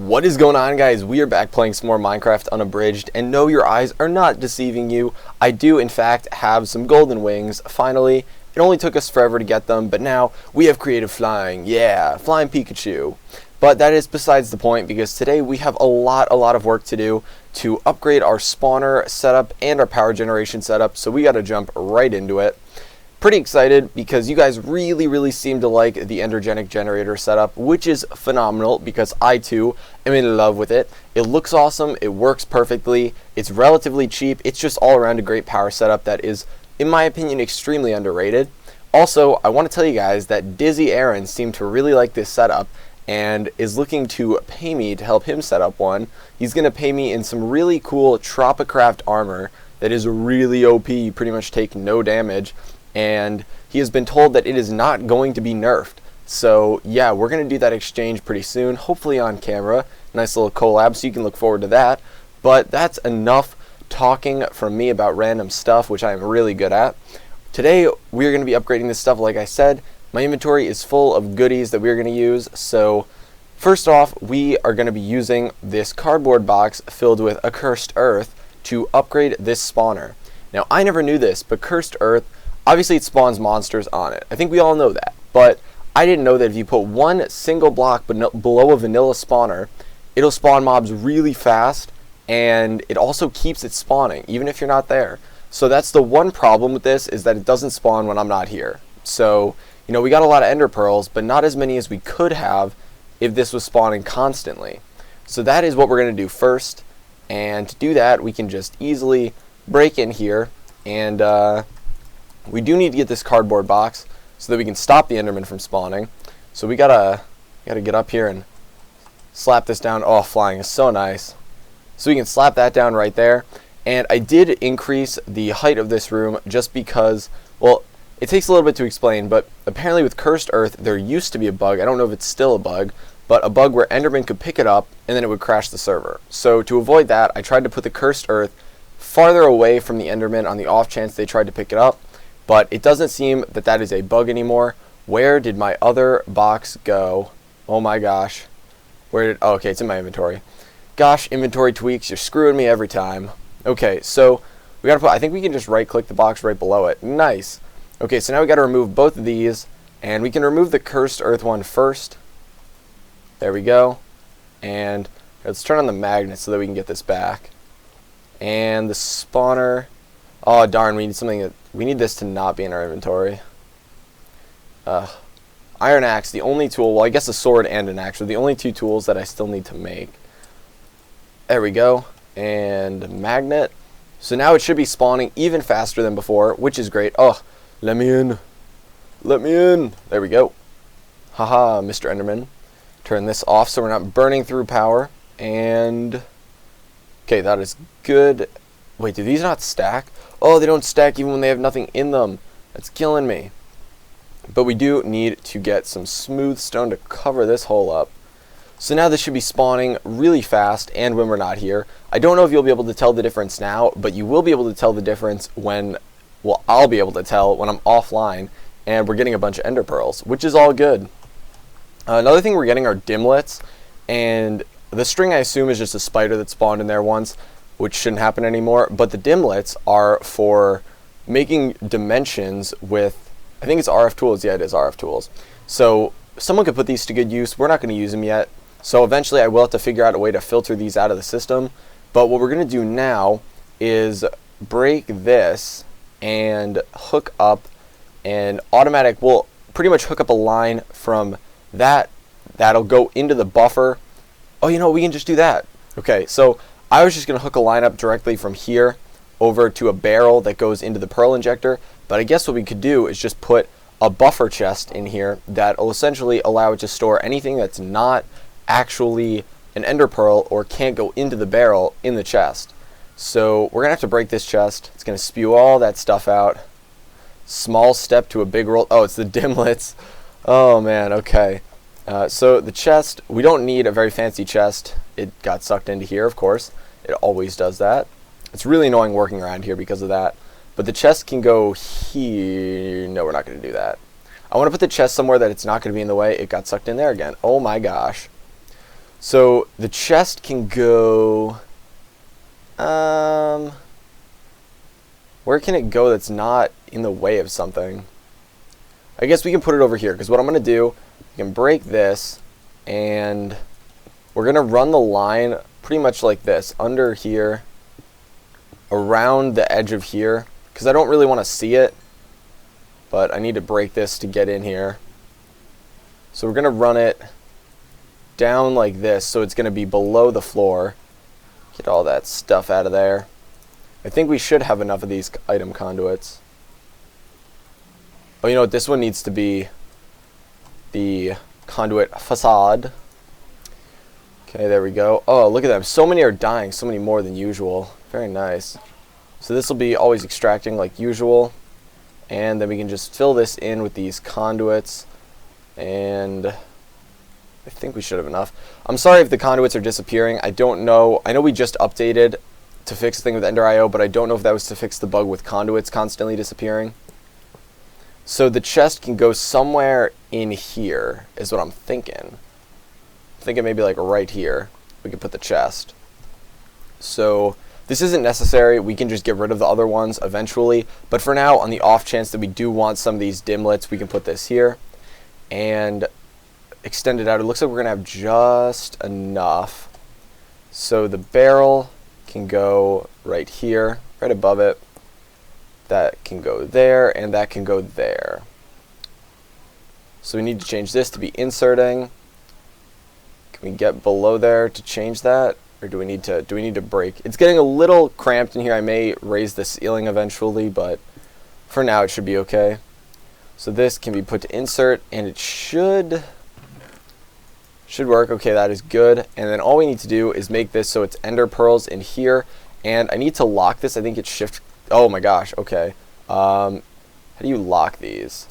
What is going on, guys? We are back playing some more Minecraft Unabridged, and no, your eyes are not deceiving you. I do in fact have some golden wings. Finally, it only took us forever to get them, but now we have creative flying. Yeah, flying Pikachu. But that is besides the point, because today we have a lot of work to do to upgrade our spawner setup and our power generation setup, so we got to jump right into it. Pretty excited because you guys really seem to like the Endergenic generator setup, which is phenomenal because I too am in love with it. It looks awesome, it works perfectly, it's relatively cheap, it's just all around a great power setup that is, in my opinion, extremely underrated. Also, I want to tell you guys that Dizzy Aaron seemed to really like this setup and is looking to pay me to help him set up one. He's going to pay me in some really cool Tropicraft armor that is really OP, you pretty much take no damage. And he has been told that it is not going to be nerfed. So yeah, we're going to do that exchange pretty soon, hopefully on camera. Nice little collab, so you can look forward to that. But that's enough talking from me about random stuff, which I am really good at. Today, we're going to be upgrading this stuff, like I said. My inventory is full of goodies that we're going to use. So first off, we are going to be using this cardboard box filled with a cursed earth to upgrade this spawner. Now, I never knew this, but cursed earth, obviously it spawns monsters on it. I think we all know that, but I didn't know that if you put one single block below a vanilla spawner, it'll spawn mobs really fast, and it also keeps it spawning, even if you're not there. So that's the one problem with this, is that it doesn't spawn when I'm not here. So, you know, we got a lot of ender pearls, but not as many as we could have if this was spawning constantly. So that is what we're going to do first, and to do that, we can just easily break in here, and we do need to get this cardboard box so that we can stop the enderman from spawning. So we gotta get up here and slap this down. Oh, flying is so nice. So we can slap that down right there. And I did increase the height of this room just because, well, it takes a little bit to explain, but apparently with cursed earth there used to be a bug. I don't know if it's still a bug, but a bug where enderman could pick it up and then it would crash the server. So to avoid that, I tried to put the cursed earth farther away from the enderman on the off chance they tried to pick it up. But it doesn't seem that that is a bug anymore. Where did my other box go? Oh my gosh. Where did, oh, okay, it's in my inventory. Gosh, inventory tweaks, you're screwing me every time. Okay, so we gotta put, I think we can just right click the box right below it. Nice. Okay, so now we gotta remove both of these, and we can remove the cursed earth one first. There we go. And let's turn on the magnet so that we can get this back. And the spawner. Oh darn, we need something that, we need this to not be in our inventory. Iron axe, the only tool, well I guess a sword and an axe are the only two tools that I still need to make. There we go. And magnet. So now it should be spawning even faster than before, which is great. Oh, let me in. Let me in. There we go. Haha, Mr. Enderman. Turn this off so we're not burning through power. And okay, that is good. Wait, do these not stack? Oh, they don't stack even when they have nothing in them. That's killing me. But we do need to get some smooth stone to cover this hole up. So now this should be spawning really fast and when we're not here. I don't know if you'll be able to tell the difference now, but you will be able to tell the difference when, well, I'll be able to tell when I'm offline and we're getting a bunch of ender pearls, which is all good. Another thing we're getting are dimlets, and the string I assume is just a spider that spawned in there once, which shouldn't happen anymore, but the dimlets are for making dimensions with, I think it's RF tools, yeah it is RF tools. So someone could put these to good use, we're not going to use them yet, so eventually I will have to figure out a way to filter these out of the system, but what we're going to do now is break this and hook up an automatic, we'll pretty much hook up a line from that'll go into the buffer. Oh, you know, we can just do that. Okay, so I was just going to hook a line up directly from here over to a barrel that goes into the pearl injector, but I guess what we could do is just put a buffer chest in here that will essentially allow it to store anything that's not actually an ender pearl or can't go into the barrel in the chest. So we're going to have to break this chest. It's going to spew all that stuff out. Small step to a big roll. Oh, it's the dimlets. Oh man, okay. So the chest, we don't need a very fancy chest. It got sucked into here, of course. It always does that. It's really annoying working around here because of that. But the chest can go here. No, we're not going to do that. I want to put the chest somewhere that it's not going to be in the way. It got sucked in there again. Oh my gosh. So the chest can go, where can it go that's not in the way of something? I guess we can put it over here, because what I'm going to do, we can break this, and we're going to run the line pretty much like this, under here, around the edge of here, because I don't really want to see it, but I need to break this to get in here. So we're going to run it down like this, so it's going to be below the floor. Get all that stuff out of there. I think we should have enough of these item conduits. Oh, you know what? This one needs to be the conduit facade. Okay, there we go. Oh, look at them. So many are dying. So many more than usual. Very nice. So this will be always extracting like usual. And then we can just fill this in with these conduits. And I think we should have enough. I'm sorry if the conduits are disappearing. I don't know. I know we just updated to fix the thing with Ender.io, but I don't know if that was to fix the bug with conduits constantly disappearing. So the chest can go somewhere in here, is what I'm thinking. I'm thinking maybe like right here. We could put the chest. So this isn't necessary. We can just get rid of the other ones eventually. But for now, on the off chance that we do want some of these dimlets, we can put this here and extend it out. It looks like we're going to have just enough. So the barrel can go right here, right above it. That can go there, and that can go there. So we need to change this to be inserting. Can we get below there to change that? Or do we need to break? It's getting a little cramped in here. I may raise the ceiling eventually, but for now it should be okay. So this can be put to insert, and it should work. Okay, that is good. And then all we need to do is make this so it's ender pearls in here. And I need to lock this. I think it's shift. Oh my gosh. Okay. How do you lock these?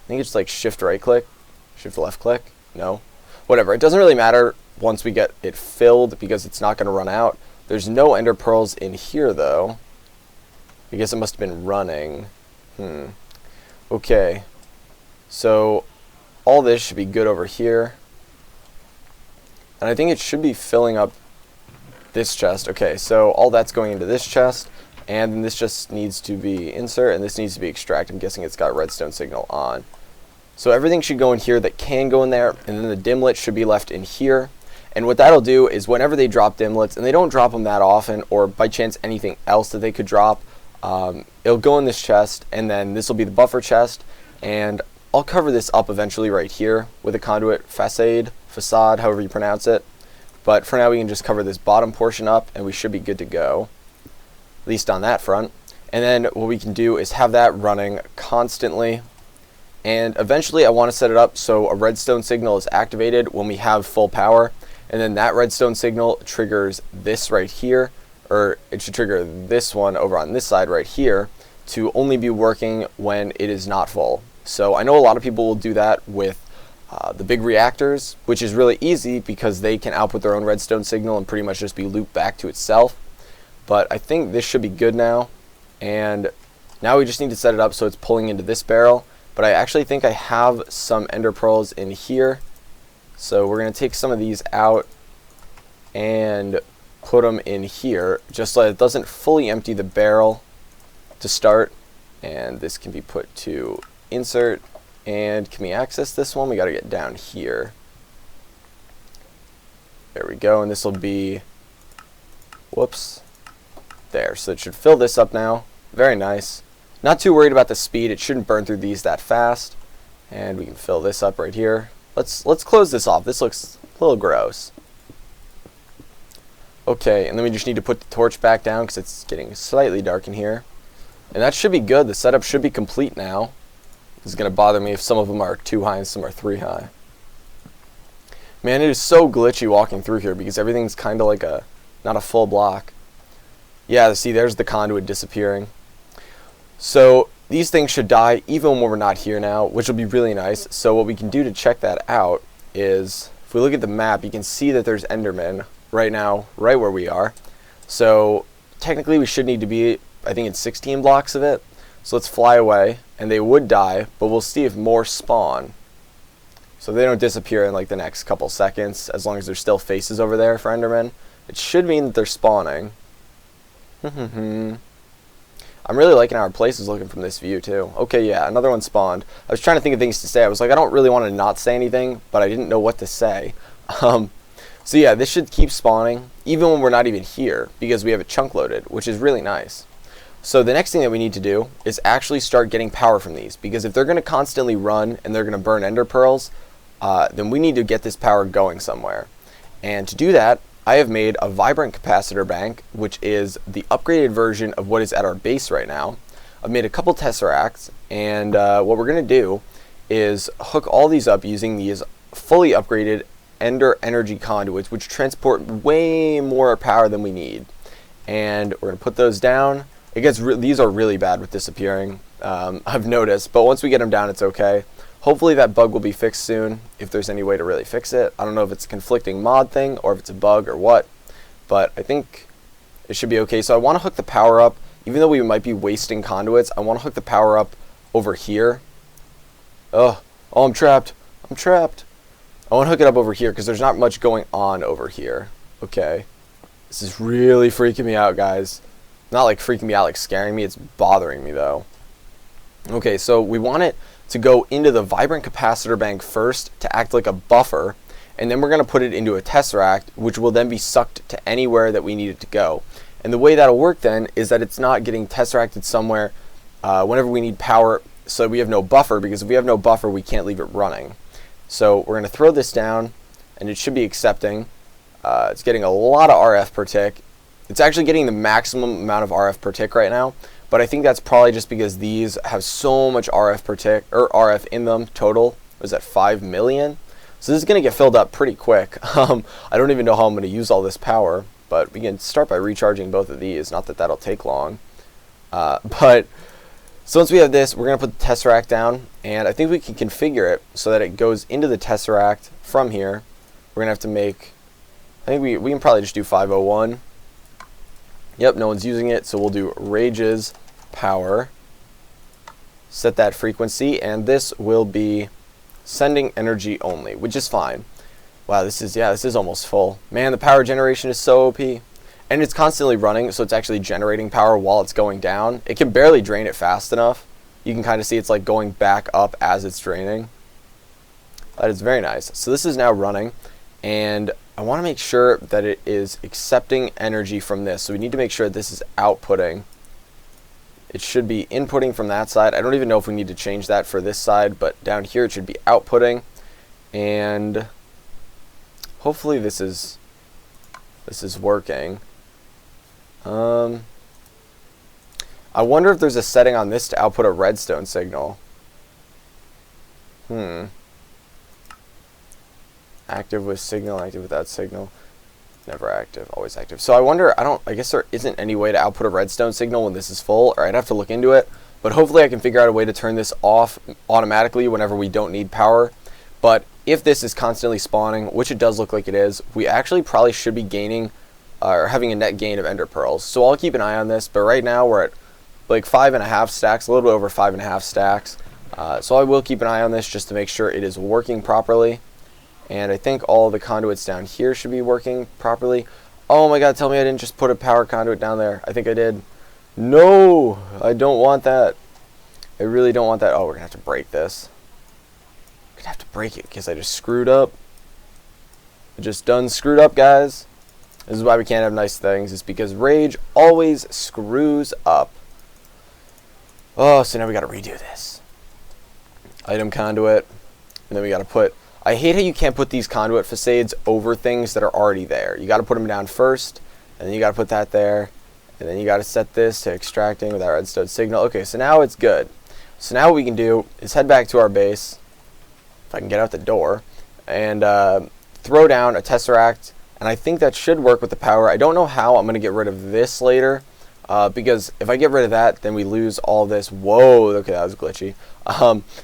I think it's like shift right click, shift left click. No, whatever. It doesn't really matter once we get it filled because it's not going to run out. There's no ender pearls in here though. I guess it must have been running. Okay. So all this should be good over here. And I think it should be filling up this chest. Okay, so all that's going into this chest, and then this just needs to be insert, and this needs to be extract. I'm guessing it's got redstone signal on. So everything should go in here that can go in there, and then the dimlet should be left in here. And what that'll do is whenever they drop dimlets, and they don't drop them that often, or by chance anything else that they could drop, it'll go in this chest, and then this will be the buffer chest, and I'll cover this up eventually right here with a conduit facade, however you pronounce it. But for now we can just cover this bottom portion up and we should be good to go, at least on that front. And then what we can do is have that running constantly, and eventually I want to set it up so a redstone signal is activated when we have full power, and then that redstone signal triggers this right here, or it should trigger this one over on this side right here to only be working when it is not full. So I know a lot of people will do that with the big reactors, which is really easy because they can output their own redstone signal and pretty much just be looped back to itself. But I think this should be good now, and now we just need to set it up so it's pulling into this barrel. But I actually think I have some ender pearls in here, so we're going to take some of these out and put them in here just so it doesn't fully empty the barrel to start. And this can be put to insert. And can we access this one? We got to get down here. There we go. And this will be, whoops, there. So it should fill this up now. Very nice. Not too worried about the speed. It shouldn't burn through these that fast. And we can fill this up right here. Let's close this off. This looks a little gross. Okay, and then we just need to put the torch back down because it's getting slightly dark in here. And that should be good. The setup should be complete now. This is going to bother me if some of them are too high and some are 3 high. Man, it is so glitchy walking through here because everything's kind of like not a full block. Yeah, see, there's the conduit disappearing. So these things should die even when we're not here now, which will be really nice. So what we can do to check that out is, if we look at the map, you can see that there's endermen right now, right where we are. So technically we should need to be, I think it's 16 blocks of it. So let's fly away, and they would die, but we'll see if more spawn. So they don't disappear in like the next couple seconds, as long as there's still faces over there for endermen. It should mean that they're spawning. I'm really liking how our place is looking from this view too. Okay, yeah, another one spawned. I was trying to think of things to say. I was like, I don't really want to not say anything, but I didn't know what to say. So yeah, this should keep spawning, even when we're not even here, because we have it chunk loaded, which is really nice. So the next thing that we need to do is actually start getting power from these, because if they're going to constantly run and they're going to burn ender pearls, then we need to get this power going somewhere. And to do that, I have made a vibrant capacitor bank, which is the upgraded version of what is at our base right now. I've made a couple tesseracts, and what we're going to do is hook all these up using these fully upgraded ender energy conduits, which transport way more power than we need. And we're going to put those down. It gets these are really bad with disappearing, I've noticed, but once we get them down, it's okay. Hopefully that bug will be fixed soon, if there's any way to really fix it. I don't know if it's a conflicting mod thing or if it's a bug or what, but I think it should be okay. So I want to hook the power up, even though we might be wasting conduits, I want to hook the power up over here. Oh, I'm trapped. I'm trapped. I want to hook it up over here because there's not much going on over here. Okay. This is really freaking me out, guys. Not like freaking me out, like scaring me. It's bothering me, though. Okay, so we want it to go into the vibrant capacitor bank first to act like a buffer, and then we're going to put it into a tesseract, which will then be sucked to anywhere that we need it to go. And the way that'll work then is that it's not getting tesseracted somewhere whenever we need power, so we have no buffer, because if we have no buffer, we can't leave it running. So we're going to throw this down, and it should be accepting. It's getting a lot of RF per tick. It's actually getting the maximum amount of RF per tick right now, but I think that's probably just because these have so much RF per tick, or RF in them total. Was that 5 million? So this is going to get filled up pretty quick. I don't even know how I'm going to use all this power, but we can start by recharging both of these. Not that that'll take long. So once we have this, we're going to put the tesseract down, and I think we can configure it so that it goes into the tesseract from here. We're going to have to make, I think we can probably just do 501. Yep, no one's using it, so we'll do rages power. Set that frequency, and this will be sending energy only, which is fine. Wow, this is almost full. Man, the power generation is so OP. And it's constantly running, so it's actually generating power while it's going down. It can barely drain it fast enough. You can kind of see it's like going back up as it's draining. That is very nice. So this is now running, and I want to make sure that it is accepting energy from this. So we need to make sure this is outputting. It should be inputting from that side. I don't even know if we need to change that for this side, but down here it should be outputting. And hopefully this is working. I wonder if there's a setting on this to output a redstone signal. Active with signal, active without signal. Never active, always active. So I wonder, I guess there isn't any way to output a redstone signal when this is full, or I'd have to look into it. But hopefully I can figure out a way to turn this off automatically whenever we don't need power. But if this is constantly spawning, which it does look like it is, we actually probably should be gaining or having a net gain of ender pearls. So I'll keep an eye on this, but right now we're at like 5.5 stacks, a little bit over 5.5 stacks. So I will keep an eye on this just to make sure it is working properly. And I think all the conduits down here should be working properly. Oh my god, tell me I didn't just put a power conduit down there. I think I did. No, I don't want that. I really don't want that. Oh, we're going to have to break this. I'm going to have to break it because I just screwed up. I just done screwed up, guys. This is why we can't have nice things. It's because rage always screws up. Oh, so now we got to redo this. Item conduit. And then we got to put... I hate how you can't put these conduit facades over things that are already there. You got to put them down first, and then you got to put that there, and then you got to set this to extracting with our redstone signal. Okay, so now it's good. So now what we can do is head back to our base, if I can get out the door, and throw down a tesseract, and I think that should work with the power. I don't know how I'm going to get rid of this later, because if I get rid of that, then we lose all this. Whoa, okay, that was glitchy.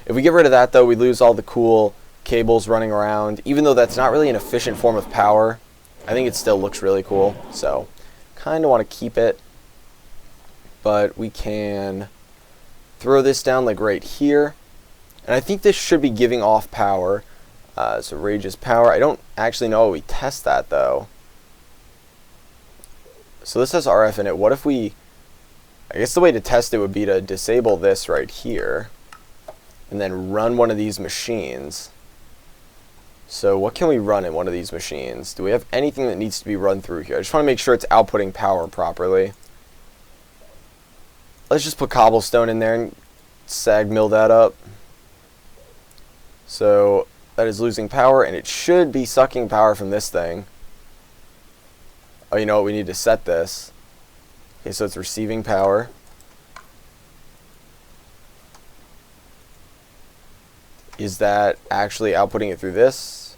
If we get rid of that, though, we lose all the cool cables running around. Even though that's not really an efficient form of power, I think it still looks really cool. So kind of want to keep it, but we can throw this down like right here, and I think this should be giving off power. So rage is power. I don't actually know how we test that though. So this has RF in it. What if we, I guess the way to test it would be to disable this right here and then run one of these machines. So what can we run in one of these machines? Do we have anything that needs to be run through here? I just want to make sure it's outputting power properly. Let's just put cobblestone in there and sag mill that up. So that is losing power, and it should be sucking power from this thing. Oh, you know what? We need to set this. Okay, so it's receiving power. Is that actually outputting it through this?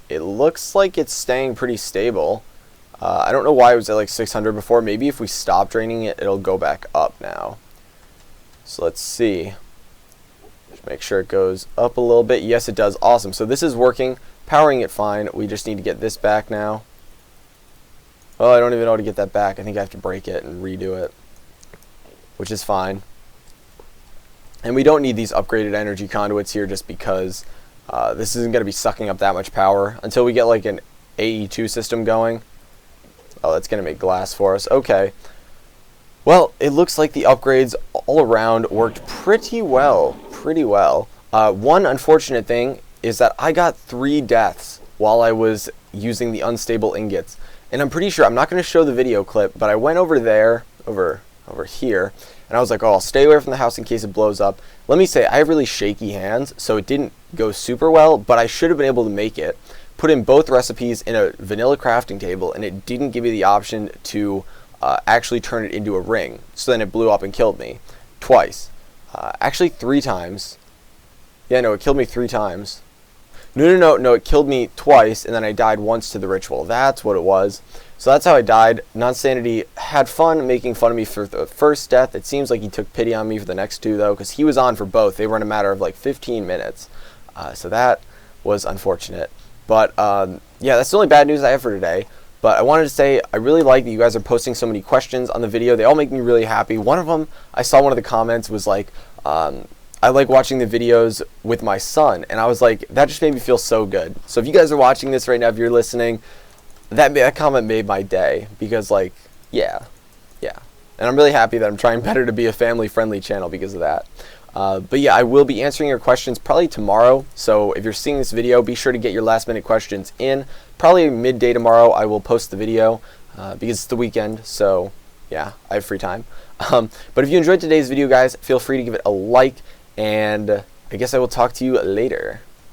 It looks like it's staying pretty stable. I don't know why it was at like 600 before. Maybe if we stop draining it, it'll go back up now. So let's see. Just make sure it goes up a little bit. Yes, it does. Awesome. So this is working, powering it fine. We just need to get this back now. Oh, I don't even know how to get that back. I think I have to break it and redo it, which is fine. And we don't need these upgraded energy conduits here just because this isn't going to be sucking up that much power until we get like an AE2 system going. Oh, that's going to make glass for us. Okay. Well, it looks like the upgrades all around worked pretty well. One unfortunate thing is that I got 3 deaths while I was using the unstable ingots. And I'm pretty sure, I'm not going to show the video clip, but I went over there, over here, and I was like, oh, I'll stay away from the house in case it blows up. Let me say, I have really shaky hands, so it didn't go super well, but I should have been able to make it. Put in both recipes in a vanilla crafting table, and it didn't give me the option to actually turn it into a ring. So then it blew up and killed me twice. Actually 3 times. Yeah, no, it killed me 3 times. No, it killed me twice, and then I died once to the ritual. That's what it was. So that's how I died. Nonsanity had fun making fun of me for the first death. It seems like he took pity on me for the next 2, though, because he was on for both. They were in a matter of like 15 minutes. So that was unfortunate. But, yeah, that's the only bad news I have for today. But I wanted to say I really like that you guys are posting so many questions on the video. They all make me really happy. One of them, I saw one of the comments was like, I like watching the videos with my son, and I was like, that just made me feel so good. So if you guys are watching this right now, if you're listening, that comment made my day, because like, yeah, and I'm really happy that I'm trying better to be a family-friendly channel because of that. But yeah, I will be answering your questions probably tomorrow, so if you're seeing this video, be sure to get your last-minute questions in. Probably midday tomorrow I will post the video, because it's the weekend, so yeah, I have free time. But if you enjoyed today's video, guys, feel free to give it a like, and I guess I will talk to you later.